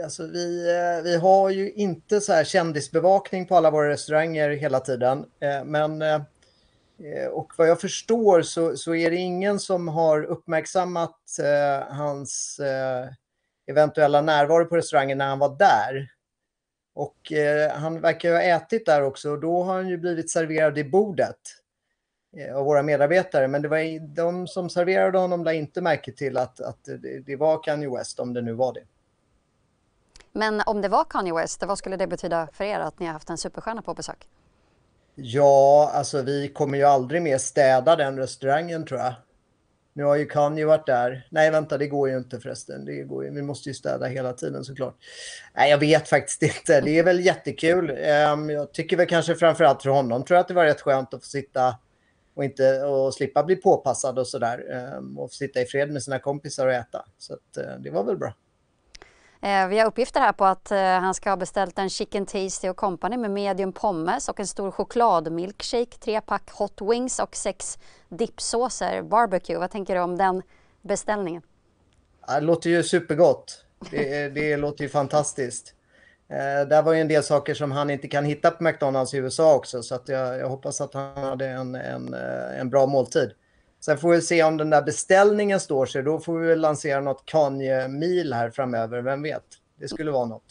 Alltså vi har ju inte så här kändisbevakning på alla våra restauranger hela tiden. Och vad jag förstår så är det ingen som har uppmärksammat hans eventuella närvaro på restaurangen när han var där. Och han verkar ju ha ätit där också, och då har han ju blivit serverad i bordet av våra medarbetare. Men det var de som serverade honom la inte märke till att det var Kanye West, om det nu var det. Men om det var Kanye West, vad skulle det betyda för er att ni har haft en superstjärna på besök? Ja, alltså vi kommer ju aldrig mer städa den restaurangen, tror jag. Nu har ju Kanye varit där. Nej, vänta, det går ju inte förresten. Vi måste ju städa hela tiden såklart. Nej, jag vet faktiskt inte. Det är väl jättekul. Jag tycker väl kanske framförallt för honom tror jag att det var rätt skönt att få sitta och slippa bli påpassad och sådär. Och få sitta i fred med sina kompisar och äta. Så att, det var väl bra. Vi har uppgifter här på att han ska ha beställt en Chicken Tasty och Company med medium pommes och en stor chokladmilkshake, 3 pack hot wings och 6 dipsåser barbecue. Vad tänker du om den beställningen? Det låter ju supergott. Det låter ju fantastiskt. Där var ju en del saker som han inte kan hitta på McDonald's i USA också. Så att jag hoppas att han hade en bra måltid. Sen får vi se om den där beställningen står sig. Då får vi väl lansera något Kanye-meal här framöver. Vem vet? Det skulle vara något.